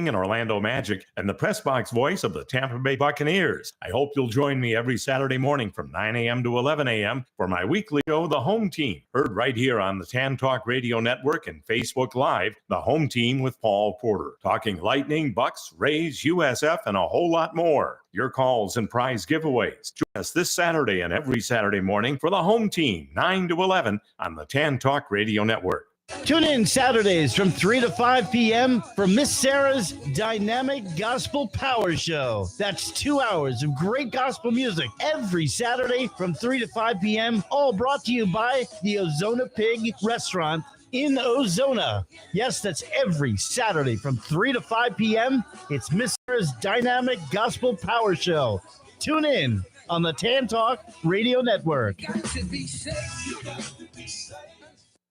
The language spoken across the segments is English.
and Orlando Magic, and the press box voice of the Tampa Bay Buccaneers. I hope you'll join me every Saturday morning from 9 a.m. to 11 a.m. for my weekly show, The Home Team, heard right here on the Tan Talk Radio Network and Facebook Live, The Home Team with Paul Porter, talking Lightning, Bucks, Rays, USF, and a whole lot more. Your calls and prize giveaways. Join us this Saturday and every Saturday morning for The Home Team, 9 to 11 on the Tan Talk Radio Network. Tune in Saturdays from 3 to 5 p.m. for Miss Sarah's Dynamic Gospel Power Show. That's 2 hours of great gospel music every Saturday from 3 to 5 p.m. All brought to you by the Ozona Pig Restaurant in Ozona. Yes, that's every Saturday from 3 to 5 p.m. It's Miss Sarah's Dynamic Gospel Power Show. Tune in on the Tan Talk Radio Network.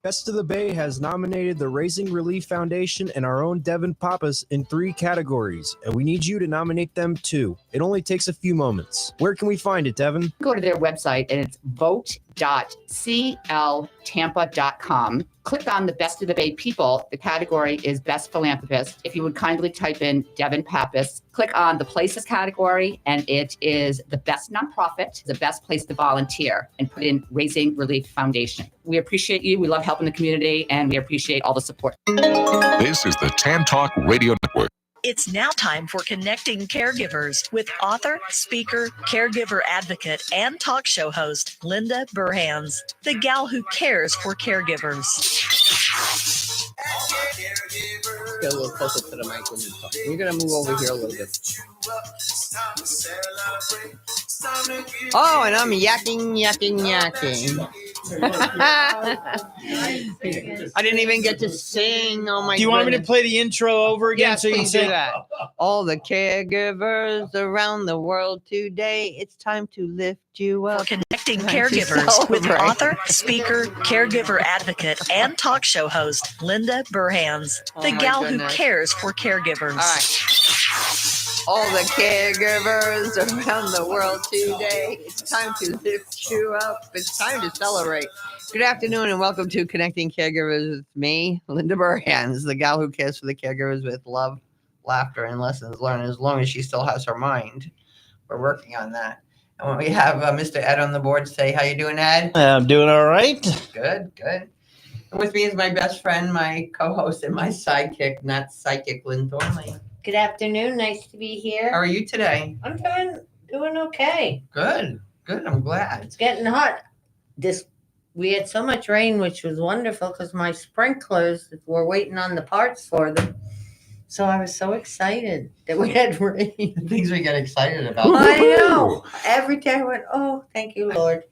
Best of the Bay has nominated the Raising Relief Foundation and our own Devin Pappas in 3 categories, and we need you to nominate them too. It only takes a few moments. Where can we find it, Devin? Go to their website, and it's vote.cltampa.com. Click on the Best of the Bay people. The category is Best Philanthropist. If you would kindly type in Devin Pappas, click on the Places category, and it is the Best Nonprofit, the Best Place to Volunteer, and put in Raising Relief Foundation. We appreciate you. We love helping the community, and we appreciate all the support. This is the Tan Talk Radio Network. It's now time for Connecting Caregivers with author, speaker, caregiver advocate, and talk show host Linda Burhans, the gal who cares for caregivers. Get a little closer to the mic when you talk. You're going to move over here a little bit. Oh, and I'm yakking. I didn't even get to sing. Oh my! Do you want me to play the intro over again? Yes, so you can please say do that. All the caregivers around the world today, it's time to lift you up. For Connecting Caregivers with author, speaker, caregiver advocate, and talk show host Linda Burhans, the gal who cares for caregivers. All right. All the caregivers around the world today, it's time to lift you up. It's time to celebrate. Good afternoon and welcome to Connecting Caregivers with me, Linda Burhans, the gal who cares for the caregivers with love, laughter, and lessons learned as long as she still has her mind. We're working on that. And when we have Mr. Ed on the board, say, how you doing, Ed? I'm doing all right. Good. And with me is my best friend, my co-host, and my sidekick, not psychic, Lynn Thornley. Good afternoon. Nice to be here. How are you today? I'm doing okay. Good. I'm glad. It's getting hot. We had so much rain, which was wonderful because my sprinklers were waiting on the parts for them. So I was so excited that we had rain. Things we get excited about. I know. Every day I went, oh, thank you, Lord.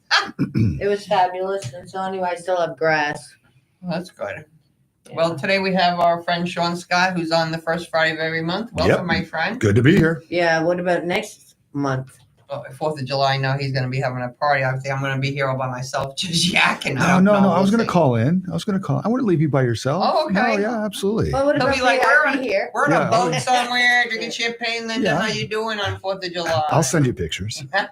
It was fabulous. And so anyway, I still have grass. Well, that's good. Yeah. Well, today we have our friend Sean Scott, who's on the first Friday of every month. Welcome, my friend. Good to be here. Yeah. What about next month? 4th of July, no, he's going to be having a party. I think I'm going to be here all by myself, just yakking. No. I was going to call in. I wouldn't leave you by yourself. Oh, okay. No, yeah, absolutely. Well, what He'll about be like, we're on a boat Yeah. somewhere, drinking champagne. Linda, how you doing on 4th of July? I'll send you pictures. And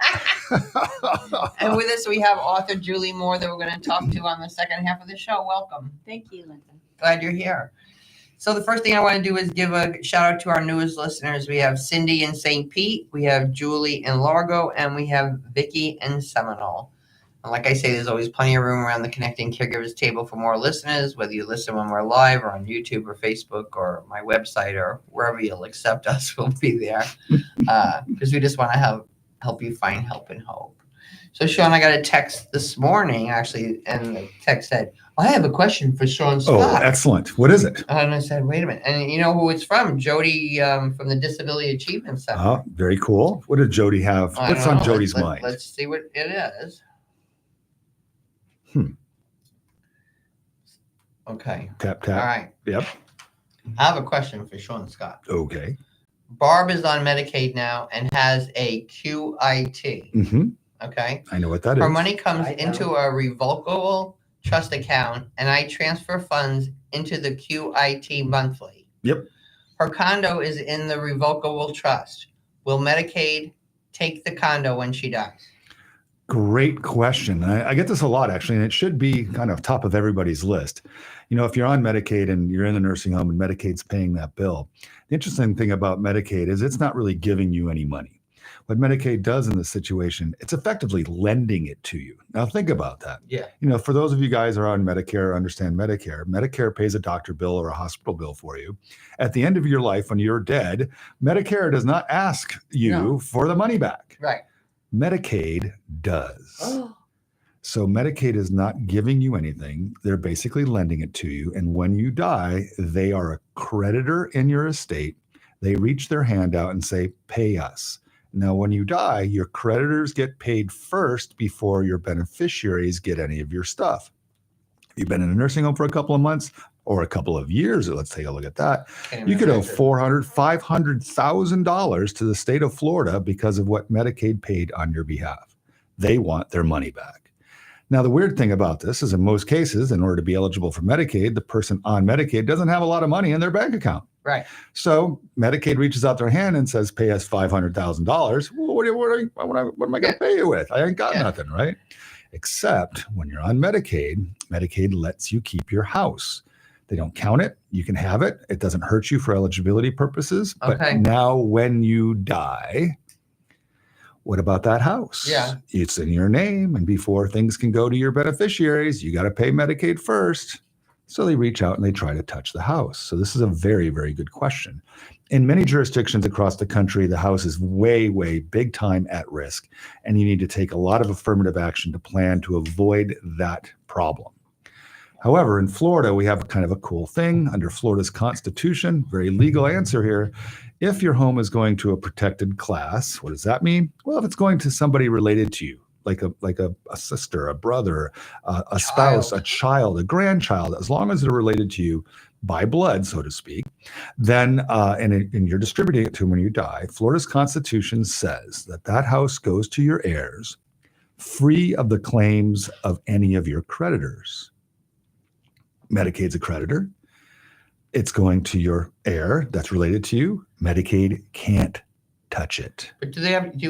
with us, we have author Julie Moore that we're going to talk to on the second half of the show. Welcome. Thank you, Linda. Glad you're here. So the first thing I want to do is give a shout out to our newest listeners. We have Cindy in St. Pete, we have Julie in Largo, and we have Vicky in Seminole. And like I say, there's always plenty of room around the Connecting Caregivers table for more listeners, whether you listen when we're live or on YouTube or Facebook or my website or wherever you'll accept us, we'll be there. Because we just want to help you find help and hope. So Sean, I got a text this morning, actually, and the text said, I have a question for Sean Scott. Oh, excellent. What is it? And I said, wait a minute. And you know who it's from? Jody from the Disability Achievement Center. Oh, very cool. What did Jody have? What's on Jody's mind? Let's see what it is. Okay. Tap. All right. Yep. I have a question for Sean Scott. Okay. Barb is on Medicaid now and has a QIT. Mm-hmm. Okay. I know what that is. Her money comes into a revocable trust account, and I transfer funds into the QIT monthly. Yep. Her condo is in the revocable trust. Will Medicaid take the condo when she dies? Great question. I get this a lot, actually, and it should be kind of top of everybody's list. You know, if you're on Medicaid and you're in the nursing home and Medicaid's paying that bill, the interesting thing about Medicaid is it's not really giving you any money. What Medicaid does in this situation, it's effectively lending it to you. Now, think about that. Yeah. You know, for those of you guys who are on Medicare, understand Medicare. Medicare pays a doctor bill or a hospital bill for you. At the end of your life, when you're dead, Medicare does not ask you for the money back. Right. Medicaid does. Oh. So Medicaid is not giving you anything. They're basically lending it to you. And when you die, they are a creditor in your estate. They reach their hand out and say, pay us. Now, when you die, your creditors get paid first before your beneficiaries get any of your stuff. If you've been in a nursing home for a couple of months or a couple of years, let's take a look at that. You could owe $400,000, $500,000 to the state of Florida because of what Medicaid paid on your behalf. They want their money back. Now, the weird thing about this is in most cases, in order to be eligible for Medicaid, the person on Medicaid doesn't have a lot of money in their bank account. Right. So Medicaid reaches out their hand and says, pay us $500,000. Well, what am I going to pay you with? I ain't got nothing, right? Except when you're on Medicaid, Medicaid lets you keep your house. They don't count it. You can have it. It doesn't hurt you for eligibility purposes. But now when you die, what about that house? Yeah. It's in your name. And before things can go to your beneficiaries, you got to pay Medicaid first. So they reach out and they try to touch the house. So this is a very, very good question. In many jurisdictions across the country, the house is way, way big time at risk. And you need to take a lot of affirmative action to plan to avoid that problem. However, in Florida, we have kind of a cool thing under Florida's Constitution, very legal answer here. If your home is going to a protected class, what does that mean? Well, if it's going to somebody related to you, like a sister, a brother, a spouse, a child, a grandchild, as long as they're related to you by blood, so to speak, then, and you're distributing it to them when you die, Florida's Constitution says that that house goes to your heirs free of the claims of any of your creditors. Medicaid's a creditor. It's going to your heir that's related to you. Medicaid can't touch it. But do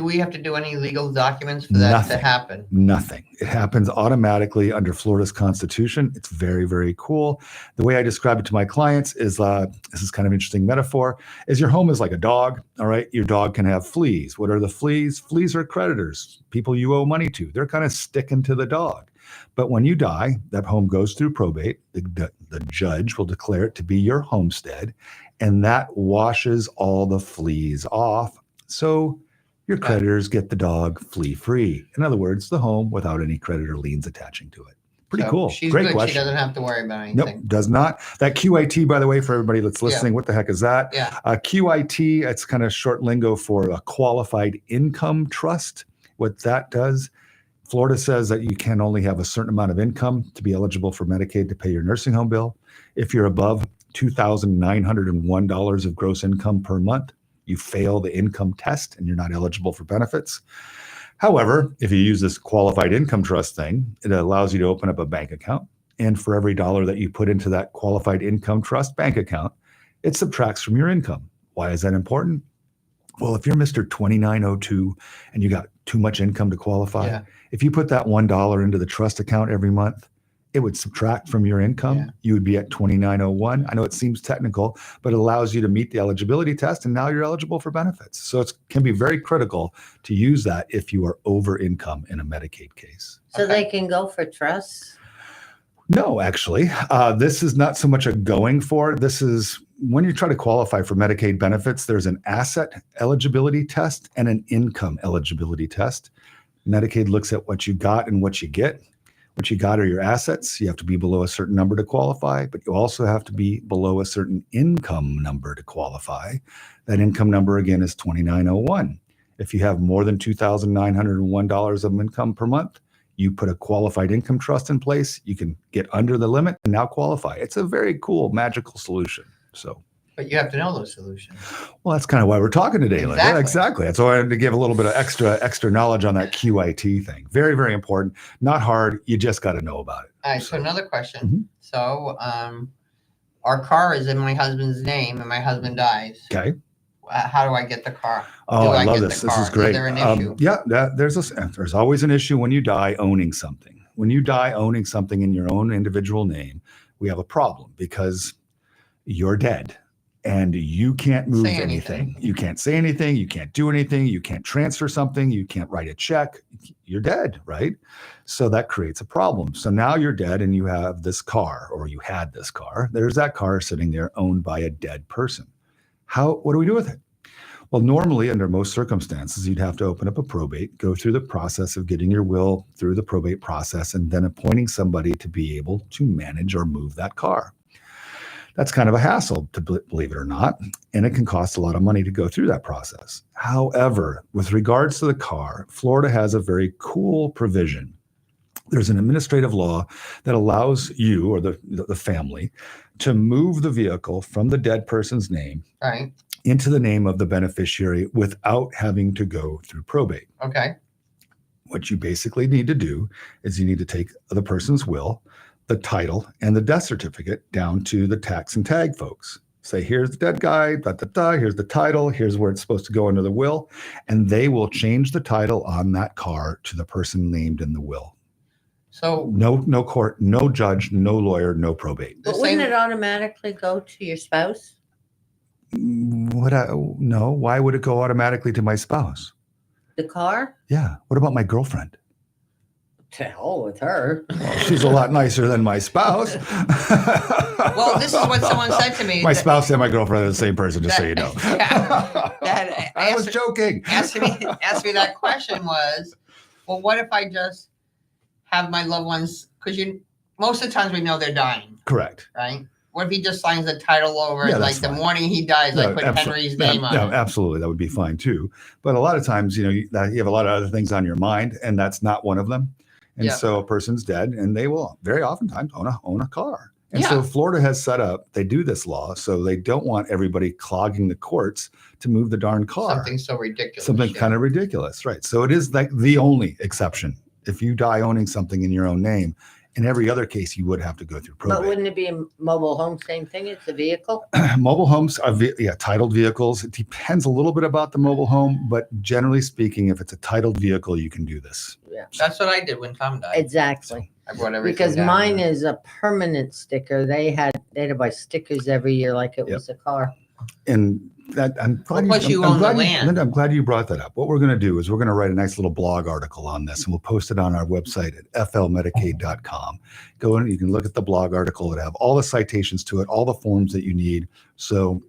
we have to do any legal documents for that to happen? Nothing. It happens automatically under Florida's Constitution. It's very, very cool. The way I describe it to my clients is, this is kind of an interesting metaphor, is your home is like a dog, all right? Your dog can have fleas. What are the fleas? Fleas are creditors, people you owe money to. They're kind of sticking to the dog. But when you die, that home goes through probate. The judge will declare it to be your homestead, and that washes all the fleas off. So your creditors get the dog flea free. In other words, the home without any creditor liens attaching to it. Pretty cool. She's Great good. question. She doesn't have to worry about anything. Nope, does not. That QIT, by the way, for everybody that's listening, what the heck is that? Yeah. QIT, it's kind of short lingo for a qualified income trust. What that does, Florida says that you can only have a certain amount of income to be eligible for Medicaid to pay your nursing home bill. If you're above $2,901 of gross income per month, you fail the income test and you're not eligible for benefits. However, if you use this qualified income trust thing, it allows you to open up a bank account. And for every dollar that you put into that qualified income trust bank account, it subtracts from your income. Why is that important? Well, if you're Mr. 2902 and you got too much income to qualify, if you put that $1 into the trust account every month, it would subtract from your income. Yeah. You would be at 2901. I know it seems technical, but it allows you to meet the eligibility test, and now you're eligible for benefits. So it can be very critical to use that if you are over income in a Medicaid case. So they can go for trusts? No, actually, this is not so much a going for. This is when you try to qualify for Medicaid benefits, there's an asset eligibility test and an income eligibility test. Medicaid looks at what you got and what you get. What you got are your assets. You have to be below a certain number to qualify, but you also have to be below a certain income number to qualify. That income number, again, is 2901. If you have more than $2,901 of income per month, you put a qualified income trust in place, you can get under the limit and now qualify. It's a very cool, magical solution. So, but you have to know those solutions. Well, that's kind of why we're talking today. Exactly. Yeah, exactly. That's why I wanted to give a little bit of extra knowledge on that QIT thing. Very, very important. Not hard. You just got to know about it. All right. So another question. So our car is in my husband's name and my husband dies. Okay. how do I get the car? Oh, Do I love get this. the This car? is great. Is there an issue? There's always an issue when you die owning something. When you die owning something in your own individual name, we have a problem because you're dead and you can't move Say anything. anything. You can't say anything. You can't do anything. You can't transfer something. You can't write a check. You're dead, right? So that creates a problem. So now you're dead and you have this car, or you had this car. There's that car sitting there owned by a dead person. What do we do with it? Well, normally, under most circumstances, you'd have to open up a probate, go through the process of getting your will through the probate process, and then appointing somebody to be able to manage or move that car. That's kind of a hassle, to believe it or not, and it can cost a lot of money to go through that process. However, with regards to the car, Florida has a very cool provision. There's an administrative law that allows you or the family to move the vehicle from the dead person's name Right. into the name of the beneficiary without having to go through probate. Okay. What you basically need to do is you need to take the person's will, the title, and the death certificate down to the tax and tag folks. Say, here's the dead guy, here's the title, here's where it's supposed to go under the will, and they will change the title on that car to the person named in the will. So No court, no judge, no lawyer, no probate. But wouldn't it automatically go to your spouse? No, why would it go automatically to my spouse? The car? Yeah. What about my girlfriend? To hell with her. Well, she's a lot nicer than my spouse. Well, this is what someone said to me. My spouse and my girlfriend are the same person, just so you know. I was joking. Asked me that question was, well, what if I just have my loved ones, because most of the times we know they're dying. Correct. Right? What if he just signs the title over Yeah, it, like that's the fine. morning he dies, I put Henry's name on it? Absolutely. That would be fine too. But a lot of times, you have a lot of other things on your mind, and that's not one of them. And so a person's dead, and they will very oftentimes own a car. And so Florida has set up, they do this law, so they don't want everybody clogging the courts to move the darn car. Something so ridiculous. Something kind of ridiculous, right? So it is like the only exception. If you die owning something in your own name, in every other case, you would have to go through probate. But wouldn't it be a mobile home? Same thing. It's a vehicle. Mobile homes are titled vehicles. It depends a little bit about the mobile home, but generally speaking, if it's a titled vehicle, you can do this. Yeah, that's what I did when Tom died. Exactly. I brought everything Because down. mine is a permanent sticker. They had to buy stickers every year like it was a car. And that I'm glad Plus you own the land. Linda, I'm glad you brought that up. What we're going to do is we're going to write a nice little blog article on this, and we'll post it on our website at flmedicaid.com. Go in, you can look at the blog article. It have all the citations to it, all the forms that you need. So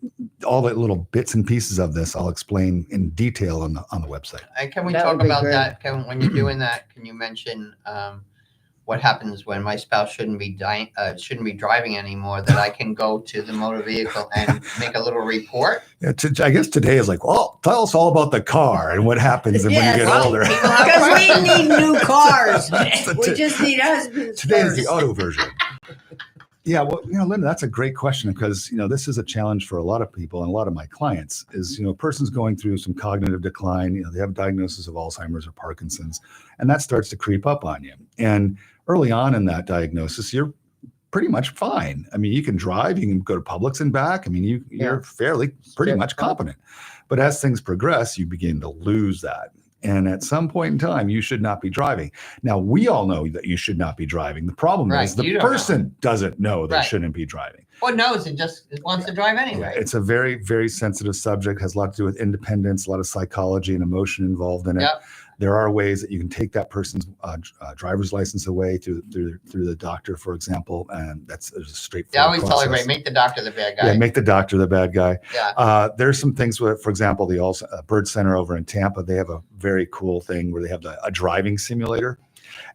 all the little bits and pieces of this, I'll explain in detail on the website. And can we That talk would be about great. that? When you're doing that, can you mention what happens when my spouse shouldn't be driving anymore? That I can go to the motor vehicle and make a little report. Yeah, I guess today is like, well, tell us all about the car and what happens when you get older. Because we need new cars. We just need husbands. Today is the first. auto version. Yeah, well, Linda, that's a great question because, this is a challenge for a lot of people and a lot of my clients is, a person's going through some cognitive decline, they have a diagnosis of Alzheimer's or Parkinson's, and that starts to creep up on you. And early on in that diagnosis, you're pretty much fine. I mean, you can drive, you can go to Publix and back. I mean, you're pretty much competent. But as things progress, you begin to lose that. And at some point in time, you should not be driving. Now, we all know that you should not be driving. The problem is the person doesn't know they shouldn't be driving. Well, knows it just wants to drive anyway. Yeah, it's a very, very sensitive subject, has a lot to do with independence, a lot of psychology and emotion involved in it. Yep. There are ways that you can take that person's driver's license away through the doctor, for example, and that's a straightforward I always tell process. everybody, make the doctor the bad guy. Yeah, make the doctor the bad guy. Yeah. There's some things with, for example, the Bird Center over in Tampa, they have a very cool thing where they have a driving simulator.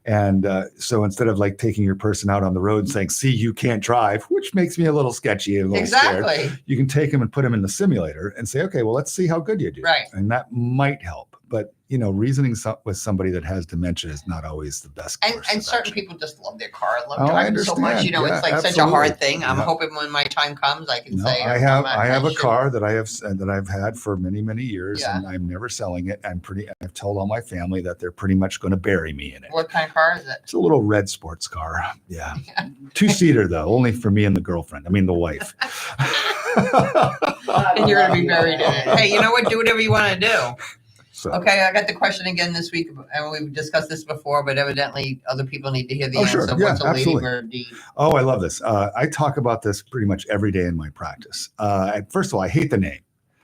And so instead of like taking your person out on the road and saying, see, you can't drive, which makes me a little sketchy and a little scared, you can take them and put them in the simulator and say, okay, well, let's see how good you do. Right. And that might help. But, reasoning with somebody that has dementia is not always the best course And of certain action. people just love their car, love Oh, I driving so much. understand. It's like such a Absolutely. hard thing. I'm Yeah. hoping when my time comes, I can No, say I have a car that I've had for many, many years, and I'm never selling it. I've told all my family that they're pretty much going to bury me in it. What kind of car is it? It's a little red sports car. Yeah. 2-seater though, only for me and the girlfriend. I mean, the wife. And you're going to be buried in it. Hey, you know what? Do whatever you want to do. So, Okay, I got the question again this week, and we've discussed this before, but evidently other people need to hear the answer. Sure. Yeah, What's a absolutely. ladybird deed? Oh, I love this. I talk about this pretty much every day in my practice. First of all, I hate the name,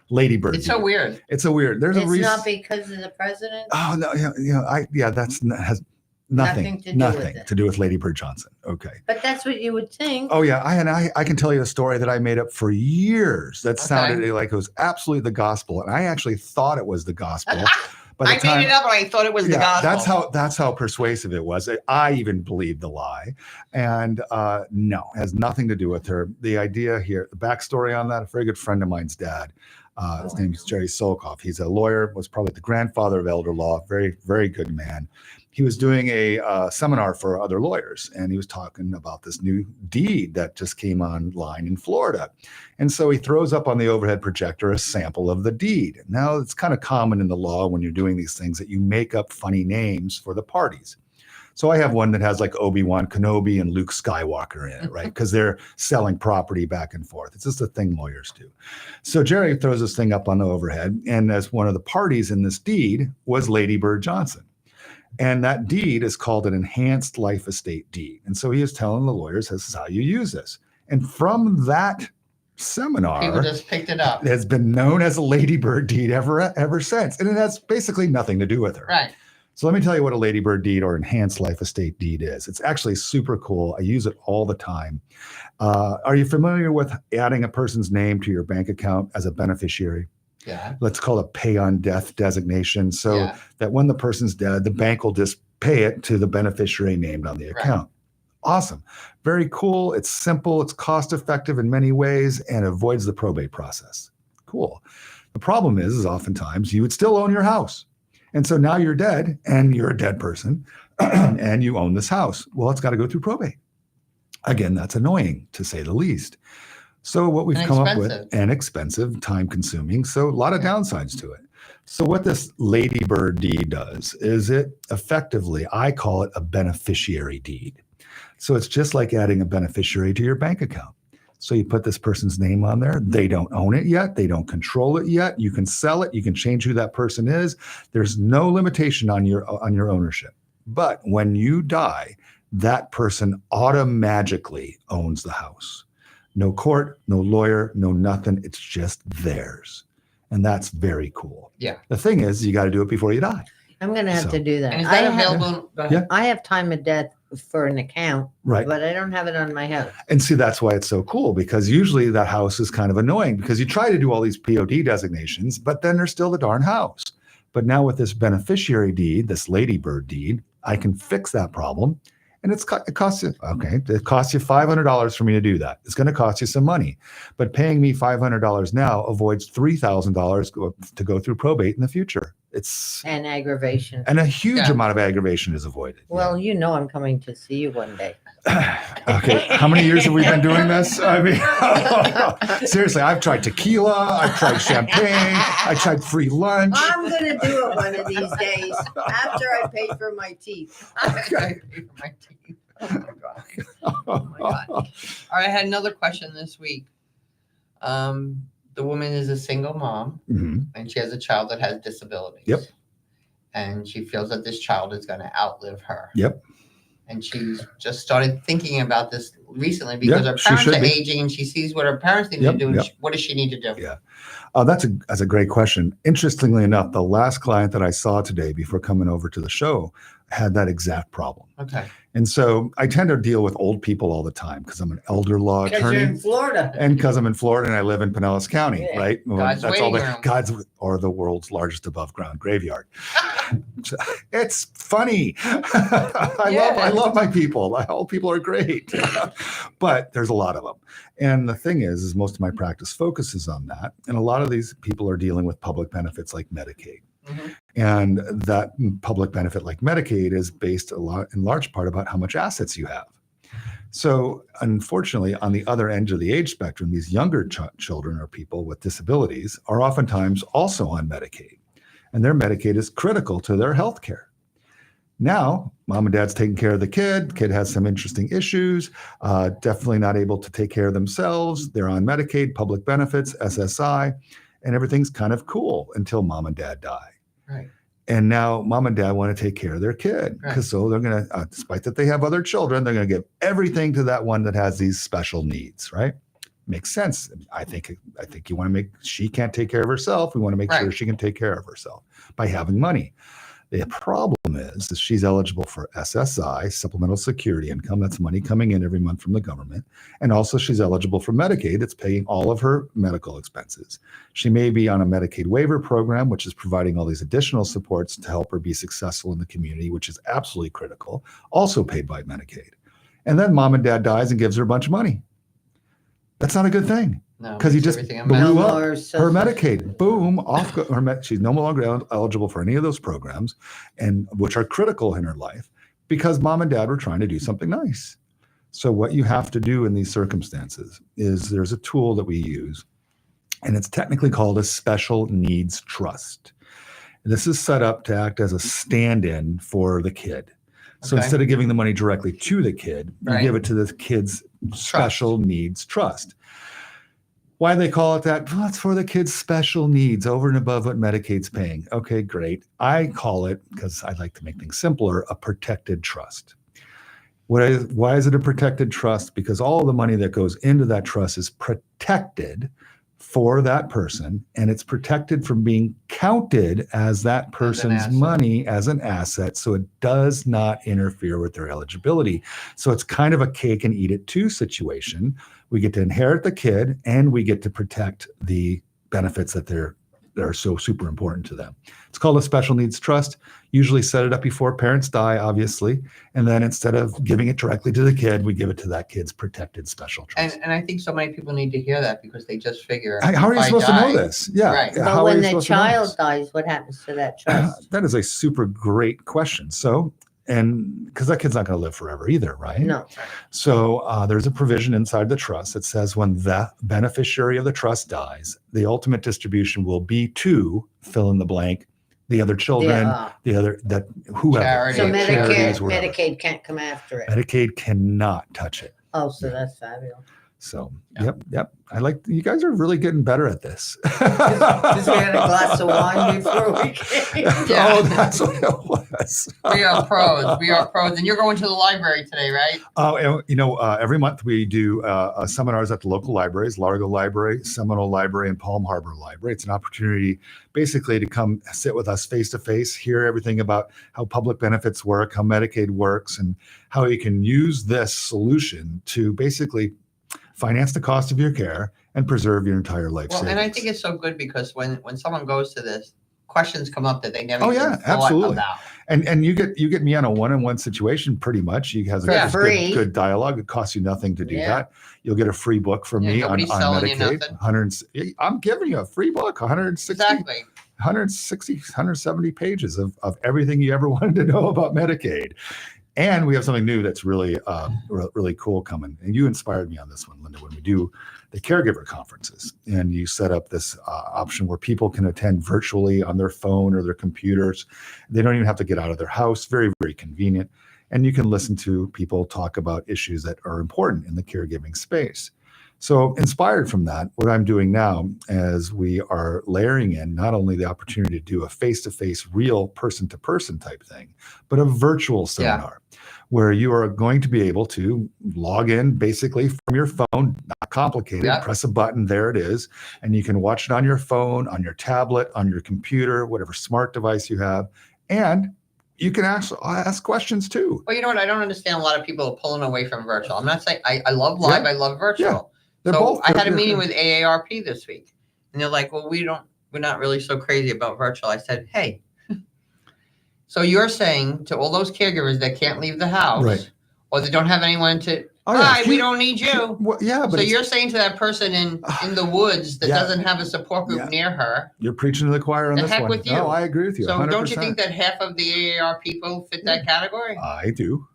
ladybird. It's so weird. It's a weird. There's a It's reason. not because of the president. Oh no, that's has nothing to do with Lady Bird Johnson. Okay. But that's what you would think. Oh yeah, I can tell you a story that I made up for years that sounded like it was absolutely the gospel, and I actually thought it was the gospel. I made it up, and I thought it was the gospel. That's how persuasive it was. I even believed the lie, and no, it has nothing to do with her. The idea here, the backstory on that, a very good friend of mine's dad. His name is Jerry Solkoff. He's a lawyer, was probably the grandfather of elder law, very, very good man. He was doing a seminar for other lawyers, and he was talking about this new deed that just came online in Florida. And so he throws up on the overhead projector a sample of the deed. Now, it's kind of common in the law when you're doing these things that you make up funny names for the parties. So I have one that has like Obi-Wan Kenobi and Luke Skywalker in it, right? Because they're selling property back and forth. It's just a thing lawyers do. So Jerry throws this thing up on the overhead, and as one of the parties in this deed was Lady Bird Johnson. And that deed is called an enhanced life estate deed. And so he is telling the lawyers, this is how you use this. And from that seminar, people just picked it up. It has been known as a Lady Bird deed ever since. And it has basically nothing to do with her. Right. So let me tell you what a Lady Bird deed or enhanced life estate deed is. It's actually super cool. I use it all the time. Are you familiar with adding a person's name to your bank account as a beneficiary? Yeah. Let's call it pay on death designation. So that when the person's dead, the bank will just pay it to the beneficiary named on the account. Awesome. Very cool. It's simple. It's cost effective in many ways and avoids the probate process. Cool. The problem is oftentimes you would still own your house. And so now you're dead and you're a dead person and you own this house. Well, it's got to go through probate. Again, that's annoying to say the least. So what we've come up with, and expensive, time consuming. So a lot of downsides to it. So what this Lady Bird deed does is it effectively, I call it a beneficiary deed. So it's just like adding a beneficiary to your bank account. So you put this person's name on there. They don't own it yet. They don't control it yet. You can sell it. You can change who that person is. There's no limitation on your ownership. But when you die, that person automatically owns the house. No court, no lawyer, no nothing. It's just theirs. And that's very cool. Yeah. The thing is, you got to do it before you die. I'm going to have to do that. And is that available? I have time of death for an account, right? But I don't have it on my house. And see, that's why it's so cool, because usually that house is kind of annoying because you try to do all these POD designations, but then there's still the darn house. But now with this beneficiary deed, this Lady Bird deed, I can fix that problem. And it costs you $500 for me to do that. It's going to cost you some money, but paying me $500 now avoids $3,000 to go through probate in the future. And aggravation. And a huge amount of aggravation is avoided. Well, you know I'm coming to see you one day. Okay. How many years have we been doing this? I mean, seriously, I've tried tequila. I've tried champagne. I tried free lunch. I'm going to do it one of these days after I pay for my teeth. Okay. Oh my God. Oh my God. All right. I had another question this week. The woman is a single mom, and she has a child that has disabilities. Yep. And she feels that this child is going to outlive her. Yep. And she's just started thinking about this recently because her parents are aging, and she sees what her parents need to do. And what does she need to do? Yeah. That's a great question. Interestingly enough, the last client that I saw today before coming over to the show had that exact problem. Okay. And so I tend to deal with old people all the time because I'm an elder law attorney. Because you're in Florida. And because I'm in Florida and I live in Pinellas County, right? Well, God's waiting room. God's or the world's largest above ground graveyard. It's funny. I love my people. All people are great. But there's a lot of them. And the thing is most of my practice focuses on that. And a lot of these people are dealing with public benefits like Medicaid. And that public benefit like Medicaid is based in large part about how much assets you have. So unfortunately, on the other end of the age spectrum, these younger children or people with disabilities are oftentimes also on Medicaid. And their Medicaid is critical to their health care. Now, mom and dad's taking care of the kid has some interesting issues, definitely not able to take care of themselves. They're on Medicaid, public benefits, SSI, and everything's kind of cool until mom and dad die. Right. And now mom and dad want to take care of their kid. Because so they're going to, despite that they have other children, they're going to give everything to that one that has these special needs, right? Makes sense. I think you want to she can't take care of herself. We want to make sure she can take care of herself by having money. The problem is she's eligible for SSI, supplemental security income. That's money coming in every month from the government. And also she's eligible for Medicaid. It's paying all of her medical expenses. She may be on a Medicaid waiver program, which is providing all these additional supports to help her be successful in the community, which is absolutely critical, also paid by Medicaid. And then mom and dad dies and gives her a bunch of money. That's not a good thing. Because he just blew up her Medicaid. Boom, she's no longer eligible for any of those programs, and which are critical in her life because mom and dad were trying to do something nice. So what you have to do in these circumstances is there's a tool that we use, and it's technically called a special needs trust. And this is set up to act as a stand-in for the kid. So instead of giving the money directly to the kid, you give it to the kid's special needs trust. Why they call it that? Well, it's for the kid's special needs over and above what Medicaid's paying. Okay, great. I call it, because I like to make things simpler, a protected trust. Why is it a protected trust? Because all the money that goes into that trust is protected for that person, and it's protected from being counted as that person's money as an asset, so it does not interfere with their eligibility. So it's kind of a cake and eat it too situation. We get to inherit the kid, and we get to protect the benefits that are so super important to them. It's called a special needs trust. Usually set it up before parents die, obviously. And then instead of giving it directly to the kid, we give it to that kid's protected special trust. And I think so many people need to hear that because they just figure, how are you supposed to know this? Yeah. Right. But when the child dies, what happens to that trust? That is a super great question. So, and because that kid's not going to live forever either, right? No. So there's a provision inside the trust that says when the beneficiary of the trust dies, the ultimate distribution will be to fill in the blank, the other children, whoever. So Medicaid can't come after it. Medicaid cannot touch it. Oh, so that's fabulous. So, yep. You guys are really getting better at this. Just we had a glass of wine before we came. Oh, that's what it was. We are pros. And you're going to the library today, right? Every month we do seminars at the local libraries, Largo Library, Seminole Library, and Palm Harbor Library. It's an opportunity basically to come sit with us face to face, hear everything about how public benefits work, how Medicaid works, and how you can use this solution to basically finance the cost of your care and preserve your entire life savings. And I think it's so good because when someone goes to this, questions come up that they never thought about. And you get me on a one-on-one situation pretty much. You have a good dialogue. It costs you nothing to do that. You'll get a free book from me on Medicaid. I'm giving you a free book, 170 pages of everything you ever wanted to know about Medicaid. And we have something new that's really, really cool coming. And you inspired me on this one, Linda, when we do the caregiver conferences. And you set up this option where people can attend virtually on their phone or their computers. They don't even have to get out of their house. Very, very convenient. And you can listen to people talk about issues that are important in the caregiving space. So inspired from that, what I'm doing now is we are layering in not only the opportunity to do a face-to-face, real person-to-person type thing, but a virtual seminar where you are going to be able to log in basically from your phone, not complicated, press a button, there it is, and you can watch it on your phone, on your tablet, on your computer, whatever smart device you have, and you can ask questions too. Well, you know what? I don't understand a lot of people pulling away from virtual. I'm not saying I love live, I love virtual. So I had a meeting with AARP this week, and they're like, well, we're not really so crazy about virtual. I said, hey, so you're saying to all those caregivers that can't leave the house or they don't have anyone to, we don't need you. But so you're saying to that person in the woods that doesn't have a support group near her. You're preaching to the choir on this one. With you. No, I agree with you. So 100%. don't you think that half of the AAR people fit that category? I do.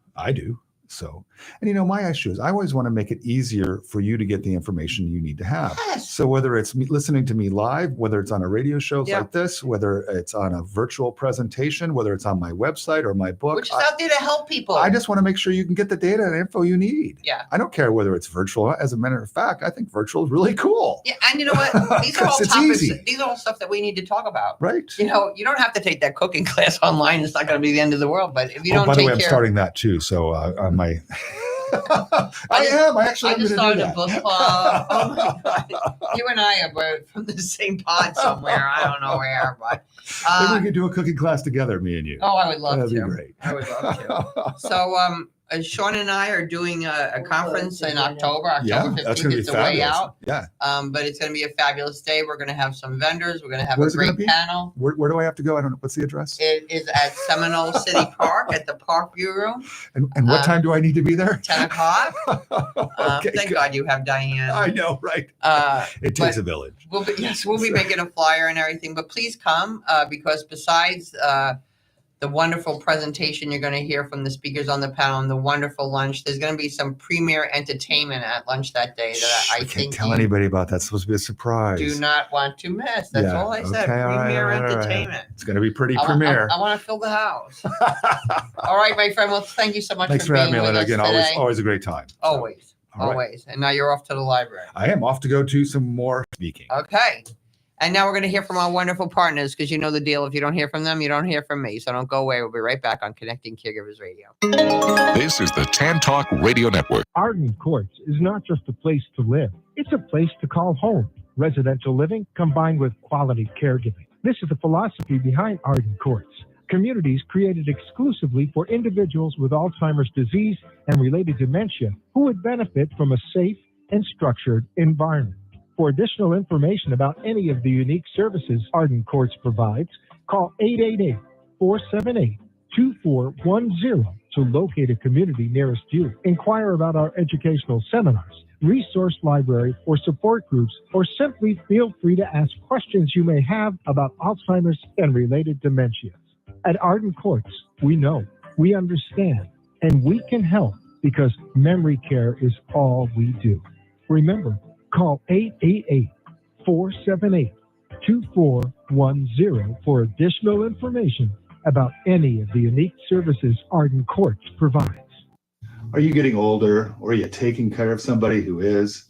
So, and my issue is I always want to make it easier for you to get the information you need to have. Yes. So whether it's listening to me live, whether it's on a radio show Yeah. like this, whether it's on a virtual presentation, whether it's on my website or my book, Which is out there to help people. I just want to make sure you can get the data and info you need. Yeah. I don't care whether it's virtual. As a matter of fact, I think virtual is really cool. Yeah, and you know what? These are all 'Cause it's topics. easy. These are all stuff that we need to talk about. Right. You don't have to take that cooking class online. It's not going to be the end of the world. But if you don't by the take way, I'm care, starting that too. So on my, I I just started a book club. Oh my God. You and I are from the same pod somewhere. I don't know where, but maybe we could do a cooking class together, me and you. oh, I would love That'd to. be great. I would love to. So, Sean and I are doing a conference in October. Yeah, October 15th. that's going to be It's a way fabulous. out. Yeah. But it's going to be a fabulous day. We're going to have some vendors. We're going to have Where's a it gonna great be? panel. Where do I have to go? I don't know. What's the address? It is at Seminole City Park at the Park View Room, And what time do I need to be there? 10 o'clock. Okay, Thank good. God you have Diane. I know, right? It takes a village. We'll be making a flyer and everything, but please come because besides the wonderful presentation you're going to hear from the speakers on the panel and the wonderful lunch, there's going to be some premier entertainment at lunch that day that I can't think tell you anybody about that. It's supposed to be a surprise. do not want to miss. That's Yeah, all I said. okay, all right, Premier all right. entertainment. It's going to be pretty I premier. want to fill the house. All right, my friend. Well, thank you so much Thanks for for having being me, with Linda. us Again, today. always a great time. So, Always. all right. Always. And now you're off to the library. I am off to go do some more speaking. Okay. And now we're going to hear from our wonderful partners because you know the deal. If you don't hear from them, you don't hear from me. So don't go away. We'll be right back on Connecting Caregivers Radio. This is the Tan Talk Radio Network. Arden Courts is not just a place to live. It's a place to call home. Residential living combined with quality caregiving. This is the philosophy behind Arden Courts. Communities created exclusively for individuals with Alzheimer's disease and related dementia who would benefit from a safe and structured environment. For additional information about any of the unique services Arden Courts provides, call 888-478-2410 to locate a community nearest you. Inquire about our educational seminars, resource library, or support groups, or simply feel free to ask questions you may have about Alzheimer's and related dementias. At Arden Courts, we know, we understand, and we can help because memory care is all we do. Remember, call 888-478-2410 for additional information about any of the unique services Arden Courts provides. Are you getting older, or are you taking care of somebody who is?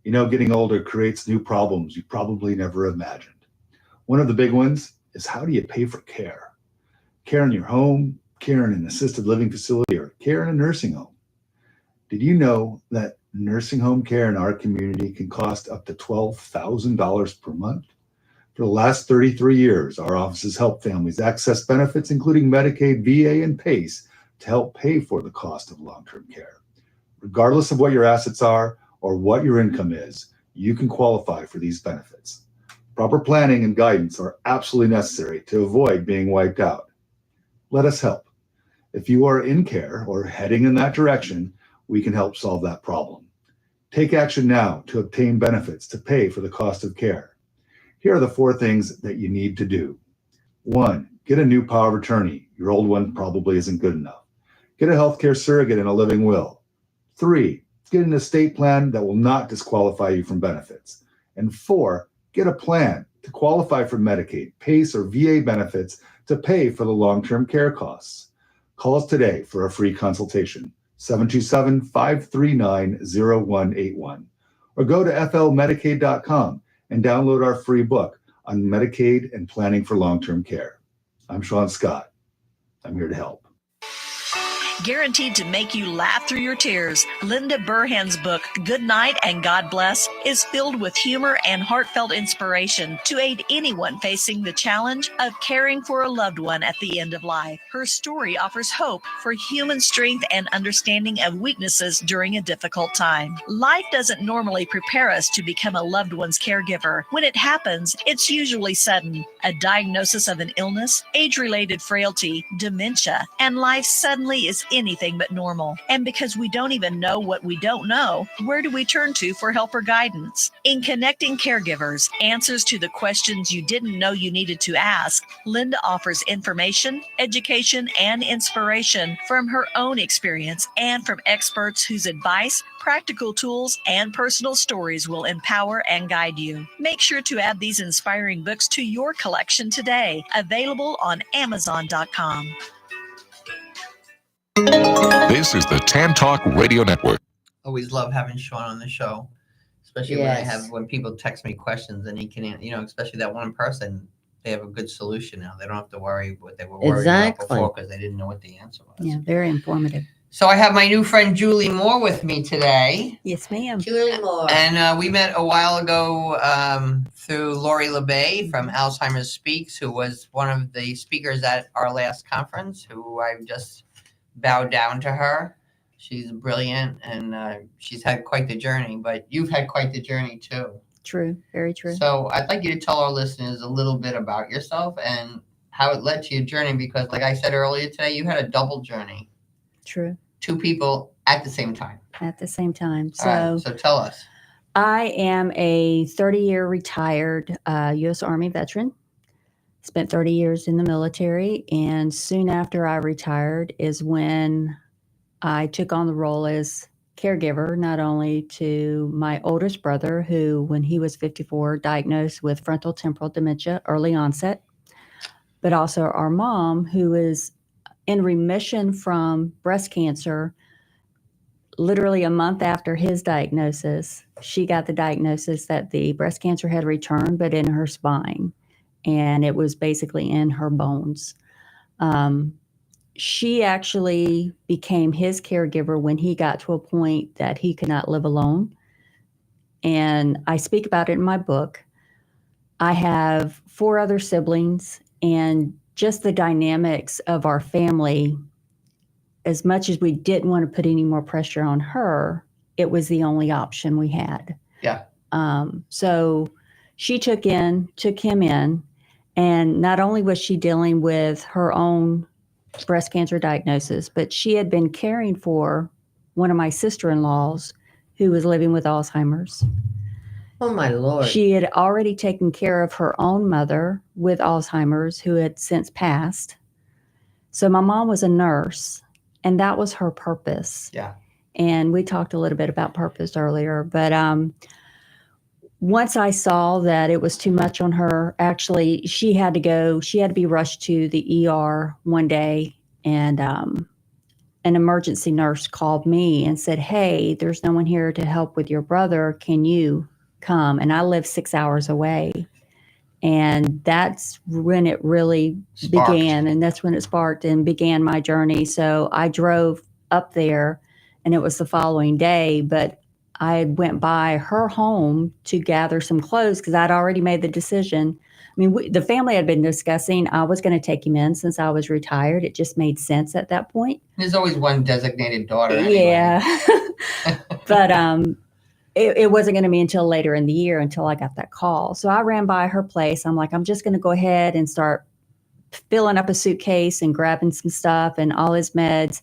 Getting older creates new problems you probably never imagined. One of the big ones is, how do you pay for care? Care in your home, care in an assisted living facility, or care in a nursing home. Did you know that nursing home care in our community can cost up to $12,000 per month? For the last 33 years, our office has helped families access benefits, including Medicaid, VA, and PACE, to help pay for the cost of long-term care. Regardless of what your assets are or what your income is, you can qualify for these benefits. Proper planning and guidance are absolutely necessary to avoid being wiped out. Let us help. If you are in care or heading in that direction, we can help solve that problem. Take action now to obtain benefits to pay for the cost of care. Here are the 4 things that you need to do. 1, get a new power of attorney. Your old one probably isn't good enough. Get a healthcare surrogate and a living will. 3, get an estate plan that will not disqualify you from benefits. And 4, get a plan to qualify for Medicaid, PACE, or VA benefits to pay for the long-term care costs. Call us today for a free consultation. 727-539-0181, or go to flmedicaid.com and download our free book on Medicaid and planning for long-term care. I'm Sean Scott. I'm here to help. Guaranteed to make you laugh through your tears, Linda Burhan's book, Good Night and God Bless, is filled with humor and heartfelt inspiration to aid anyone facing the challenge of caring for a loved one at the end of life. Her story offers hope for human strength and understanding of weaknesses during a difficult time. Life doesn't normally prepare us to become a loved one's caregiver. When it happens, it's usually sudden. A diagnosis of an illness, age-related frailty, dementia, and life suddenly is anything but normal. And because we don't even know what we don't know, where do we turn to for help or guidance? In Connecting Caregivers, Answers to the Questions You Didn't Know You Needed to Ask, Linda offers information, education, and inspiration from her own experience and from experts whose advice, practical tools, and personal stories will empower and guide you. Make sure to add these inspiring books to your collection today. Available on Amazon.com. This is the Tan Talk Radio Network. Always love having Sean on the show, especially when people text me questions and he can, especially that one person, they have a good solution now. They don't have to worry what they were worried about before because they didn't know what the answer was. Yeah, very informative. So I have my new friend Julie Moore with me today. Yes, ma'am. Julie Moore. And we met a while ago through Lori LeBay from Alzheimer's Speaks, who was one of the speakers at our last conference, who I just bowed down to her. She's brilliant, and she's had quite the journey, but you've had quite the journey too. True. Very true. So I'd like you to tell our listeners a little bit about yourself and how it led to your journey, because like I said earlier today, you had a double journey. True. 2 people at the same time. At the same time. All right, so tell us. I am a 30-year retired U.S. Army veteran. Spent 30 years in the military, and soon after I retired is when I took on the role as caregiver, not only to my oldest brother, who, when he was 54, diagnosed with frontal temporal dementia, early onset, but also our mom, who is in remission from breast cancer. Literally a month after his diagnosis, she got the diagnosis that the breast cancer had returned, but in her spine, and it was basically in her bones. She actually became his caregiver when he got to a point that he could not live alone. And I speak about it in my book. I have 4 other siblings, and just the dynamics of our family, as much as we didn't want to put any more pressure on her, it was the only option we had. Yeah. So she took him in, and not only was she dealing with her own breast cancer diagnosis, but she had been caring for one of my sister-in-laws who was living with Alzheimer's. Oh, my Lord. She had already taken care of her own mother with Alzheimer's, who had since passed. So my mom was a nurse, and that was her purpose. Yeah. And we talked a little bit about purpose earlier, but once I saw that it was too much on her, actually, she had to be rushed to the ER one day, and an emergency nurse called me and said, "Hey, there's no one here to help with your brother. Can you come?" And I live 6 hours away. And that's when it really began. And that's when it sparked and began my journey. So I drove up there, and it was the following day, but I went by her home to gather some clothes because I'd already made the decision. I mean, the family had been discussing, I was going to take him in since I was retired. It just made sense at that point. There's always one designated daughter. Anyway. Yeah. But it wasn't going to be until later in the year until I got that call. So I ran by her place. I'm like, I'm just going to go ahead and start filling up a suitcase and grabbing some stuff and all his meds.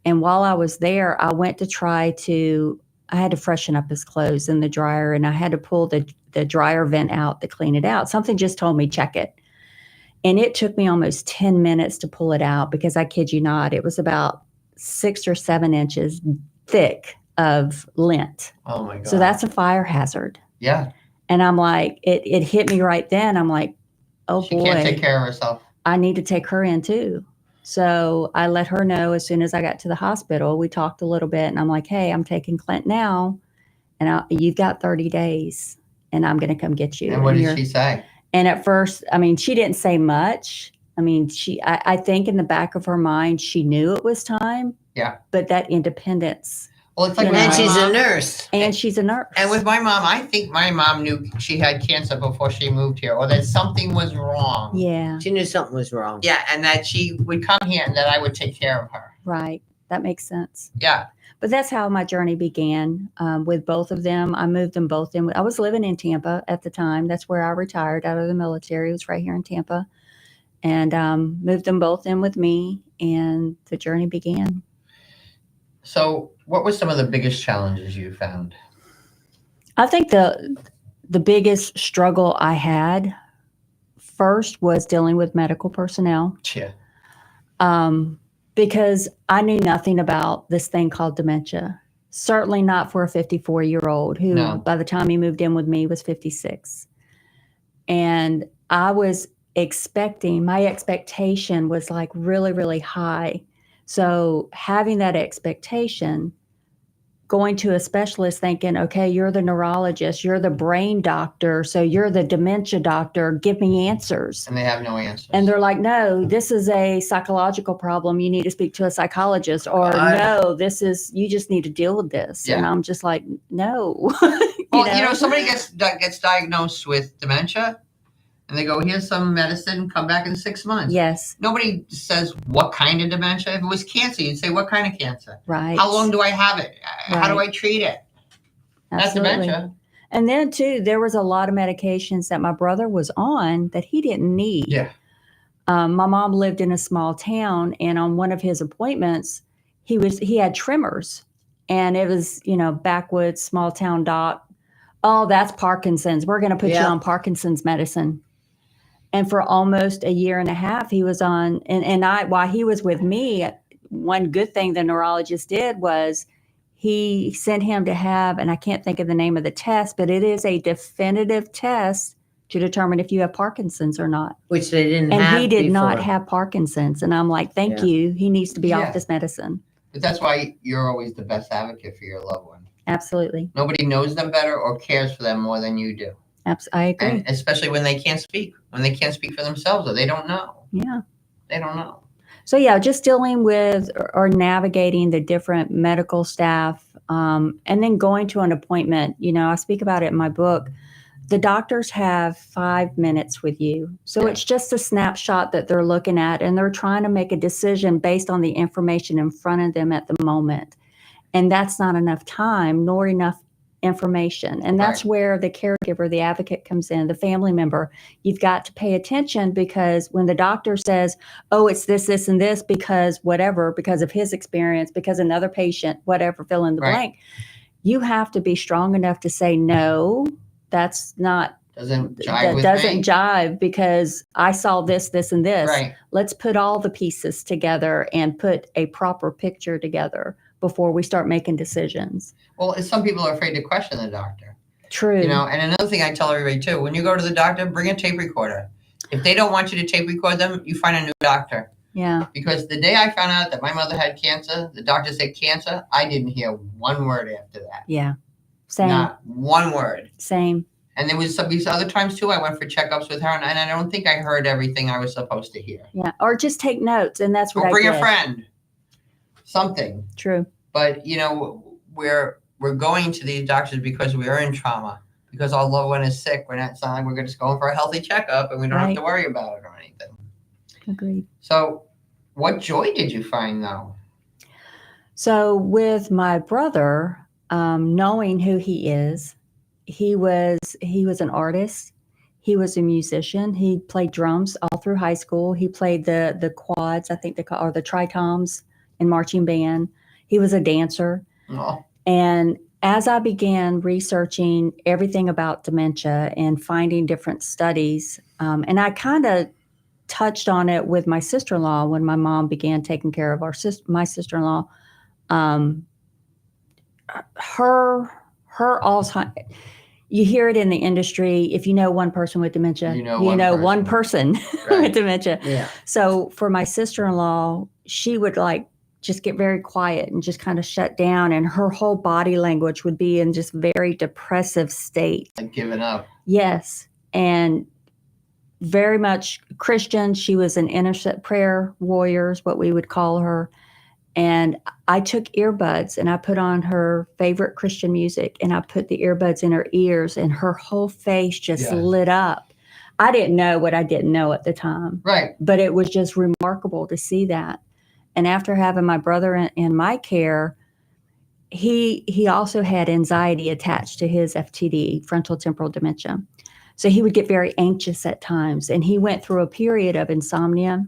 And while I was there, I went to I had to freshen up his clothes in the dryer, and I had to pull the dryer vent out to clean it out. Something just told me, check it. And it took me almost 10 minutes to pull it out because I kid you not, it was about 6 or 7 inches thick of lint. Oh my God. So that's a fire hazard. Yeah. And I'm like, it hit me right then. I'm like, oh boy. She can't take care of herself. I need to take her in too. So I let her know as soon as I got to the hospital. We talked a little bit, and I'm like, hey, I'm taking Clint now, and you've got 30 days, and I'm going to come get you. And what did she say? And at first, I mean, she didn't say much. I mean, I think in the back of her mind, she knew it was time. Yeah. But that independence. Well, it's like, and she's a nurse. And she's a nurse. And with my mom, I think my mom knew she had cancer before she moved here, or that something was wrong. Yeah. She knew something was wrong. Yeah, and that she would come here and that I would take care of her. Right. That makes sense. Yeah. But that's how my journey began with both of them. I moved them both in. I was living in Tampa at the time. That's where I retired out of the military. It was right here in Tampa. And moved them both in with me, and the journey began. So, what were some of the biggest challenges you found? I think the biggest struggle I had first was dealing with medical personnel. Yeah. Because I knew nothing about this thing called dementia. Certainly not for a 54-year-old who, No. by the time he moved in with me, was 56. And I was my expectation was like really, really high. So having that expectation, going to a specialist thinking, okay, you're the neurologist, you're the brain doctor, so you're the dementia doctor, give me answers. And they have no answers. And they're like, no, this is a psychological problem. You need to speak to a psychologist. Or no, you just need to deal with this. Yeah. And I'm just like, no. Well, somebody gets diagnosed with dementia and they go, here's some medicine, come back in 6 months. Yes. Nobody says what kind of dementia. If it was cancer, you'd say, what kind of cancer? Right. How long do I have it? How do I treat it? Absolutely. That's dementia. And then, too, there was a lot of medications that my brother was on that he didn't need. Yeah. My mom lived in a small town, and on one of his appointments, he had tremors. And it was, backwoods, small town doc. Oh, that's Parkinson's. We're going to put you on Parkinson's medicine. And for almost a year and a half, he was on, while he was with me, one good thing the neurologist did was he sent him to have, and I can't think of the name of the test, but it is a definitive test to determine if you have Parkinson's or not. Which they didn't have. And he did before. not have Parkinson's. And I'm like, thank you. He needs to be off this medicine. But that's why you're always the best advocate for your loved one. Absolutely. Nobody knows them better or cares for them more than you do. I agree. And especially when they can't speak, for themselves or they don't know. Yeah. They don't know. So just dealing with or navigating the different medical staff, and then going to an appointment. I speak about it in my book. The doctors have 5 minutes with you. So it's just a snapshot that they're looking at, and they're trying to make a decision based on the information in front of them at the moment. And that's not enough time nor enough information. And that's where the caregiver, the advocate comes in, the family member. You've got to pay attention, because when the doctor says, oh, it's this, this, and this, because whatever, because of his experience, because another patient, whatever, fill in the blank, you have to be strong enough to say, no, that's not. Doesn't jive because I saw this, this, and this. Right. Let's put all the pieces together and put a proper picture together before we start making decisions. Well, some people are afraid to question the doctor. True. And another thing I tell everybody too, when you go to the doctor, bring a tape recorder. If they don't want you to tape record them, you find a new doctor. Yeah. Because the day I found out that my mother had cancer, the doctor said cancer, I didn't hear one word after that. Yeah. Same. Not one word. Same. And there was some these other times too, I went for checkups with her, and I don't think I heard everything I was supposed to hear. Yeah. Or just take notes, and that's what I bring did. a friend. Something. True. But we're going to these doctors because we are in trauma, because our loved one is sick. It's not like we're just going for a healthy checkup and we don't have to worry about it or anything. Agreed. So what joy did you find though? So with my brother, knowing who he is, he was an artist. He was a musician. He played drums all through high school. He played the quads, I think they call, or the tritoms in marching band. He was a dancer. Oh. And as I began researching everything about dementia and finding different studies, and I kind of touched on it with my sister-in-law when my mom began taking care of my sister-in-law. Her Alzheimer's. You hear it in the industry. If you know one person with dementia, you know one person with dementia. Yeah. So for my sister-in-law, she would just get very quiet and just kind of shut down, and her whole body language would be in just very depressive state. Like giving up. Yes. And very much Christian. She was an intercessory prayer warrior, is what we would call her. And I took earbuds and I put on her favorite Christian music, and I put the earbuds in her ears, and her whole face just lit up. I didn't know what I didn't know at the time. Right. But it was just remarkable to see that. And after having my brother in my care, he also had anxiety attached to his FTD, frontal temporal dementia. So he would get very anxious at times. And he went through a period of insomnia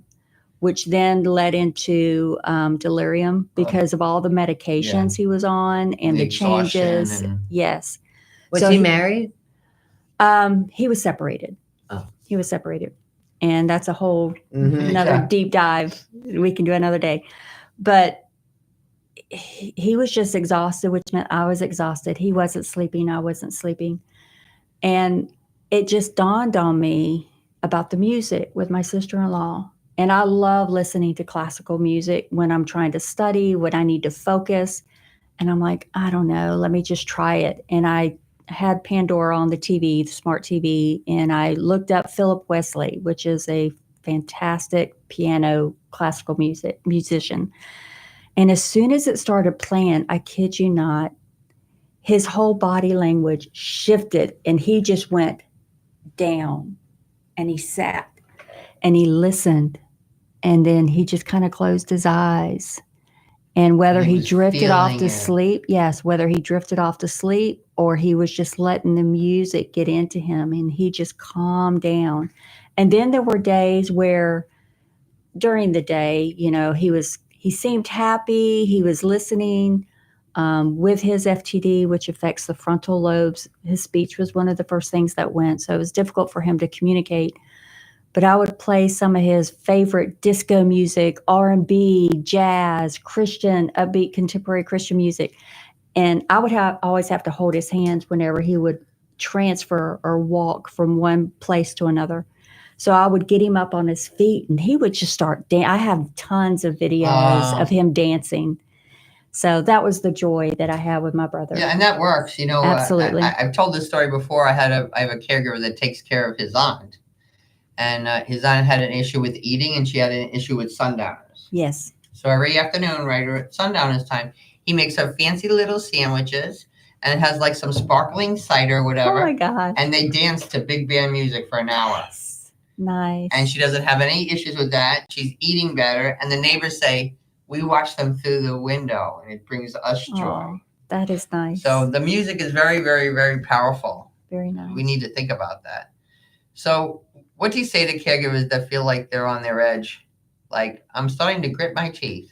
which then led into delirium because of all the medications he was on and the changes. Yes. Was he married? He was separated. Oh. He was separated. And that's a whole another deep dive we can do another day. But he was just exhausted, which meant I was exhausted. He wasn't sleeping. I wasn't sleeping. And it just dawned on me about the music with my sister-in-law. And I love listening to classical music when I'm trying to study, when I need to focus. And I'm like, I don't know, let me just try it. And I had Pandora on the TV, the smart TV, and I looked up Philip Wesley, which is a fantastic piano classical musician. And as soon as it started playing, I kid you not, his whole body language shifted and he just went down and he sat and he listened and then he just kind of closed his eyes. And whether he drifted off to sleep, whether he drifted off to sleep or he was just letting the music get into him and he just calmed down. And then there were days where during the day, you know, he seemed happy, he was listening with his FTD, which affects the frontal lobes. His speech was one of the first things that went. So it was difficult for him to communicate. But I would play some of his favorite disco music, R&B, jazz, Christian, upbeat, contemporary Christian music. And I would always have to hold his hands whenever he would transfer or walk from one place to another. So I would get him up on his feet and he would just start dancing. I have tons of videos of him dancing. So that was the joy that I had with my brother. Yeah, and that works. You know, absolutely. I've told this story before. I have a caregiver that takes care of his aunt. And his aunt had an issue with eating, and she had an issue with sundowners. Yes. So every afternoon, right at sundowners time, he makes her fancy little sandwiches, and it has like some sparkling cider or whatever. Oh my gosh. And they dance to big band music for an hour. Nice. And she doesn't have any issues with that. She's eating better. And the neighbors say, we watch them through the window, and it brings us joy. Oh, that is nice. So the music is very, very, very powerful. Very nice. We need to think about that. So what do you say to caregivers that feel like they're on their edge? Like, I'm starting to grit my teeth.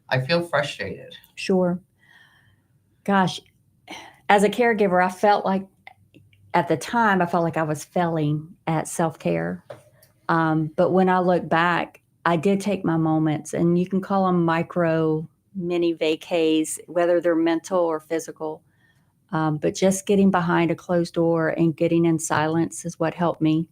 I feel frustrated. Sure. Gosh, as a caregiver, I felt like at the time, I felt like I was failing at self-care. But when I look back, I did take my moments, and you can call them micro, mini vacays, whether they're mental or physical. But just getting behind a closed door and getting in silence is what helped me.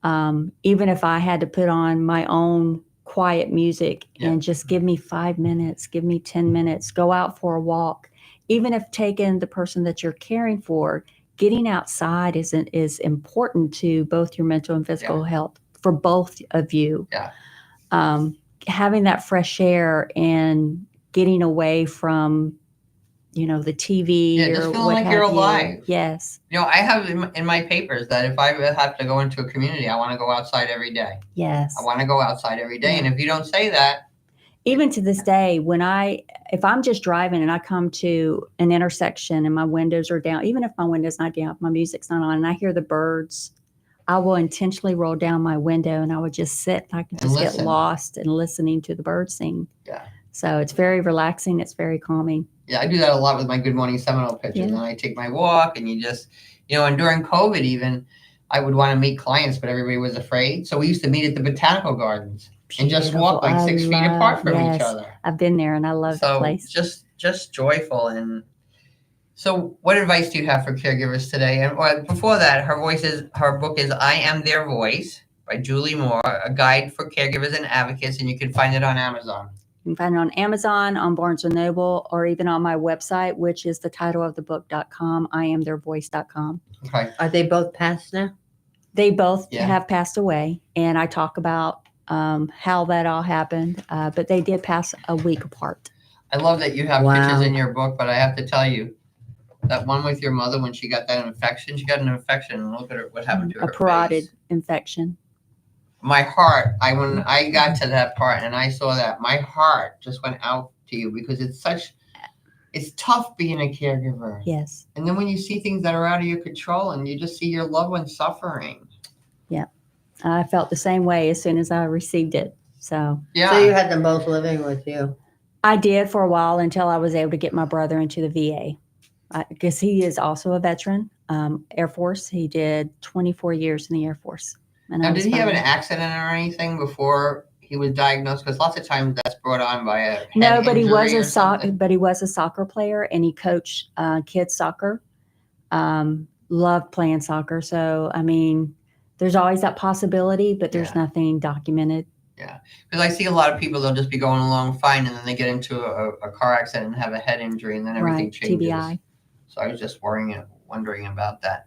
Even if I had to put on my own quiet music and just give me 5 minutes, give me 10 minutes, go out for a walk. Even if taking the person that you're caring for, getting outside is important to both your mental and physical health for both of you. Having that fresh air and getting away from the TV just or feeling what like have you're you. alive. Yes. I have in my papers that if I have to go into a community, I want to go outside every day. Yes. I want to go outside every day. And if you don't say that. Even to this day, if I'm just driving and I come to an intersection and my windows are down, even if my window's not down, if my music's not on and I hear the birds, I will intentionally roll down my window and I would just sit and I can just get lost in listening to the birds sing. Yeah. So it's very relaxing. It's very calming. Yeah, I do that a lot with my Good Morning Seminole pictures. And I take my walk and you just, and during COVID even, I would want to meet clients, but everybody was afraid. So we used to meet at the botanical gardens and just walk like 6 feet apart from each other. I've been there and I love the place. Just joyful. And so what advice do you have for caregivers today? And before that, her book is I Am Their Voice by Julie Moore, a guide for caregivers and advocates, and you can find it on Amazon. You can find it on Amazon, on Barnes & Noble, or even on my website, which is the title of the book.com, IamTheirVoice.com. Okay. Are they both passed now? They both have passed away, and I talk about how that all happened, but they did pass a week apart. I love that you have pictures in your book, but I have to tell you, that one with your mother when she got that infection, and look at her, what happened to her A parotid face. infection. My heart, when I got to that part and I saw that, my heart just went out to you because it's tough being a caregiver. Yes. And then when you see things that are out of your control and you just see your loved one suffering. Yeah. I felt the same way as soon as I received it. So So you had them both living with you. I did for a while until I was able to get my brother into the VA. Because he is also a veteran, Air Force. He did 24 years in the Air Force. And Now, did he have an accident or anything before he was diagnosed? Because lots of times that's brought on by a head but he was injury or something. but he was a soccer player, and he coached kids soccer. Loved playing soccer. So I mean, there's always that possibility, but there's nothing documented. Yeah, because I see a lot of people, they'll just be going along fine, and then they get into a car accident and have a head injury, and then everything changes. TBI. So I was just wondering about that.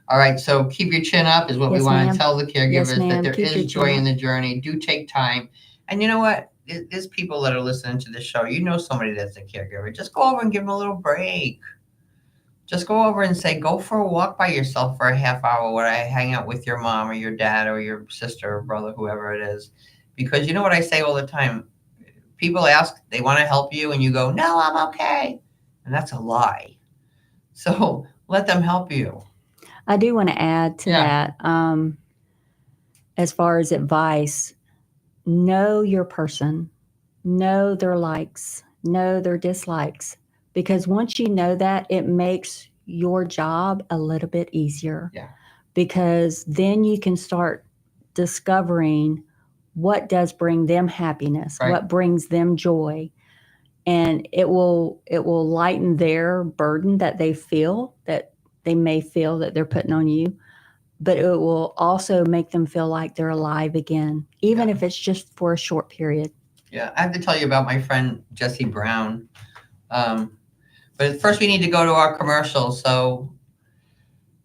All right, so keep your chin up is what we Yes, want ma'am. to tell the caregivers, Yes, ma'am. that there Keep your is joy chin in the journey. Do take time. And you know what? There's people that are listening to this show. You know somebody that's a caregiver. Just go over and give them a little break. Just go over and say, go for a walk by yourself for a half hour where I hang out with your mom or your dad or your sister or brother, whoever it is. Because you know what I say all the time? People ask, they want to help you, and you go, no, I'm okay. And that's a lie. So let them help you. I do want to add to that. As far as advice, know your person, know their likes, know their dislikes. Because once you know that, it makes your job a little bit easier. Yeah. Because then you can start discovering what does bring them happiness, what brings them joy. And it will lighten their burden that they may feel that they're putting on you, but it will also make them feel like they're alive again, even if it's just for a short period. Yeah, I have to tell you about my friend Jesse Brown. But first we need to go to our commercial. So